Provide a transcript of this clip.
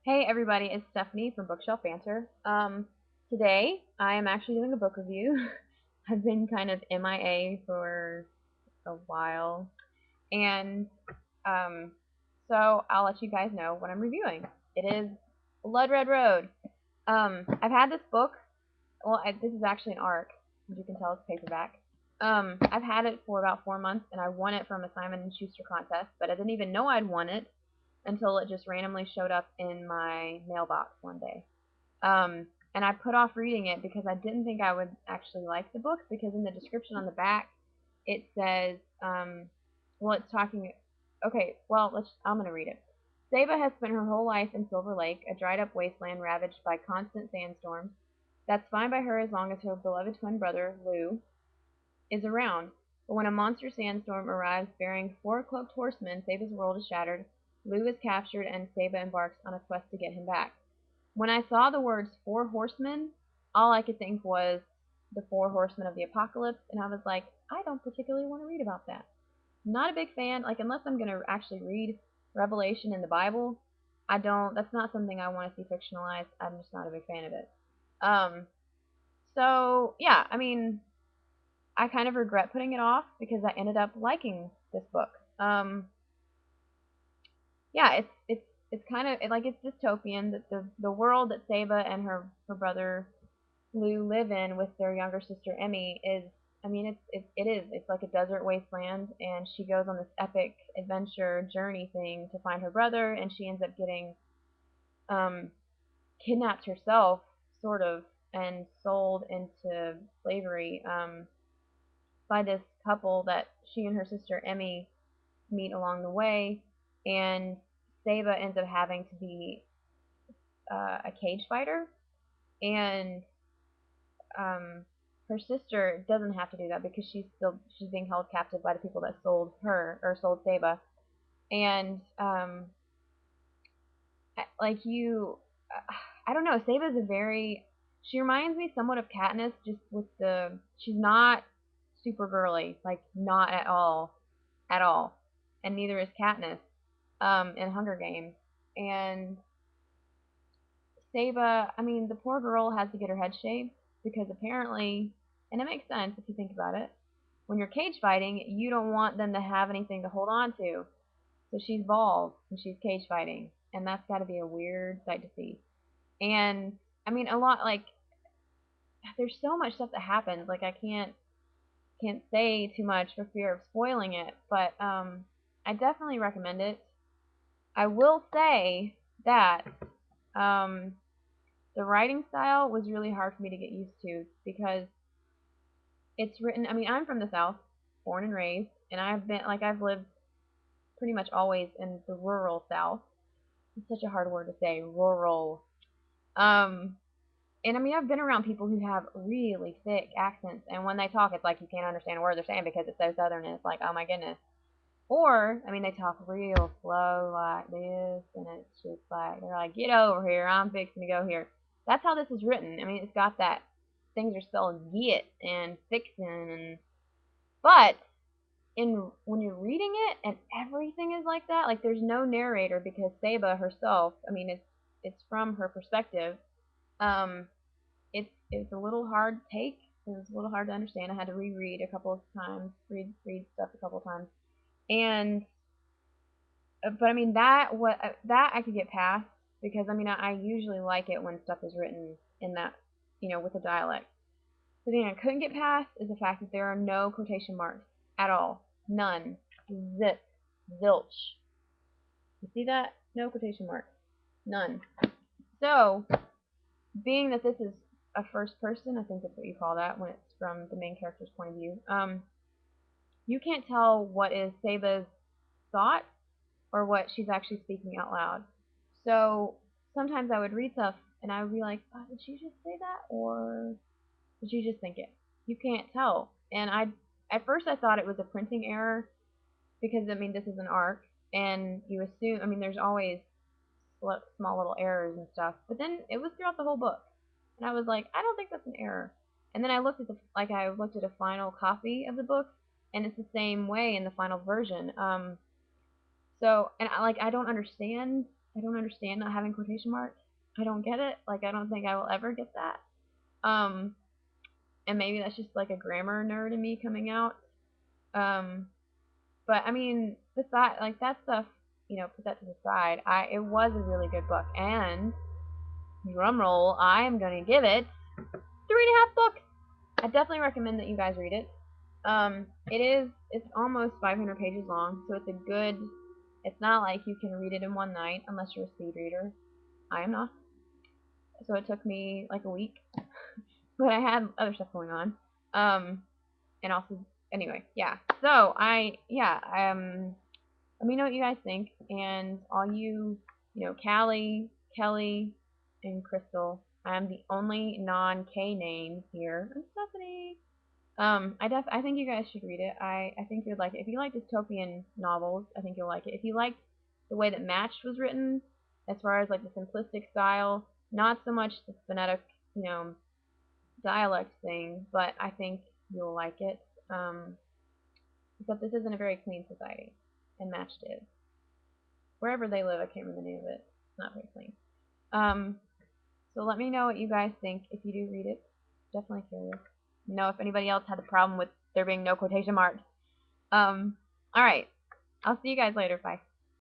Hey everybody, it's Stephanie from Bookshelf Banter. Today I am actually doing a book review. I've been kind of MIA for a while, and um, so I'll let you guys know what I'm reviewing. It is Blood Red Road. I've had this book. Well, this is actually an ARC, as you can tell, it's paperback. I've had it for about 4 months, and I won it from a Simon and Schuster contest, but I didn't even know I'd won it until it just randomly showed up in my mailbox one day. And I put off reading it because I didn't think I would actually like the book, because in the description on the back it says, well, it's talking. Okay, well, I'm gonna read it. Saba has spent her whole life in Silver Lake, a dried-up wasteland ravaged by constant sandstorms. That's fine by her as long as her beloved twin brother, Lou, is around. But when a monster sandstorm arrives bearing 4 cloaked horsemen, Saba's world is shattered. Lou is captured, and Saba embarks on a quest to get him back. When I saw the words 4 horsemen, all I could think was the 4 horsemen of the apocalypse, and I was like, I don't particularly want to read about that. Not a big fan. Like, unless I'm going to actually read Revelation in the Bible, that's not something I want to see fictionalized. I'm just not a big fan of it. Um, so, yeah, I mean, I kind of regret putting it off because I ended up liking this book. Yeah, it's kind of like it's dystopian. That the world that Saba and her brother Lou live in with their younger sister Emmy is, I mean, it's like a desert wasteland, and she goes on this epic adventure journey thing to find her brother, and she ends up getting um, kidnapped herself, sort of, and sold into slavery by this couple that she and her sister Emmy meet along the way, and Saba ends up having to be a cage fighter, and her sister doesn't have to do that because she's being held captive by the people that sold her, or sold Saba, and like I don't know, Saba's a very, she reminds me somewhat of Katniss, just with she's not super girly, like not at all, and neither is Katniss in Hunger Games. And Saba, I mean, the poor girl has to get her head shaved because apparently, and it makes sense if you think about it, when you're cage fighting, you don't want them to have anything to hold on to. So she's bald and she's cage fighting, and that's got to be a weird sight to see. And I mean, a lot, like, there's so much stuff that happens. Like, I can't say too much for fear of spoiling it, but I definitely recommend it. I will say that um, the writing style was really hard for me to get used to because it's written. I mean, I'm from the South, born and raised, and I've lived pretty much always in the rural South. It's such a hard word to say, rural. Um, and I mean, I've been around people who have really thick accents, and when they talk, it's like you can't understand a word they're saying because it's so southern, and it's like, oh my goodness. Or, I mean, they talk real slow like this, and it's just like, they're like, get over here, I'm fixing to go here. That's how this is written. I mean, it's got that, things are spelled get and fixing, and, but when you're reading it and everything is like that, like there's no narrator because Saba herself, I mean, it's from her perspective. Um, it's a little hard to take. It was a little hard to understand. I had to reread a couple of times, read stuff a couple of times, and but I mean that I could get past because I mean I usually like it when stuff is written in that, with a dialect. The thing I couldn't get past is the fact that there are no quotation marks at all, none, zip, zilch. You see that? No quotation marks, none. So, being that this is a first person, I think that's what you call that when it's from the main character's point of view. You can't tell what is Saba's thought or what she's actually speaking out loud. So sometimes I would read stuff and I would be like, oh, did she just say that, or did she just think it? You can't tell. And at first I thought it was a printing error because I mean this is an ARC, and you assume, I mean, there's always small little errors and stuff, but then it was throughout the whole book, and I was like, I don't think that's an error. And then I looked at a final copy of the book, and it's the same way in the final version. So, and I don't understand I don't understand not having quotation marks. I don't get it. Like, I don't think I will ever get that. And maybe that's just like a grammar nerd in me coming out. But I mean, beside like that stuff, put that to the side. It was a really good book, and drum roll, I am gonna give it 3.5 books. I definitely recommend that you guys read it. It's almost 500 pages long, so it's not like you can read it in one night unless you're a speed reader. I am not. So it took me like a week, but I had other stuff going on. And also, anyway, yeah. So let me know what you guys think, and all Callie, Kelly, and Crystal. I'm the only non-K name here. I'm Stephanie. I think you guys should read it. I think you'd like it. If you like dystopian novels, I think you'll like it. If you liked the way that Matched was written, as far as like the simplistic style, not so much the phonetic, dialect thing, but I think you'll like it. Except this isn't a very clean society, and Matched is. Wherever they live, I can't remember the name of it. It's not very clean. So let me know what you guys think if you do read it. Definitely curious. Know if anybody else had a problem with there being no quotation marks. Alright. I'll see you guys later. Bye.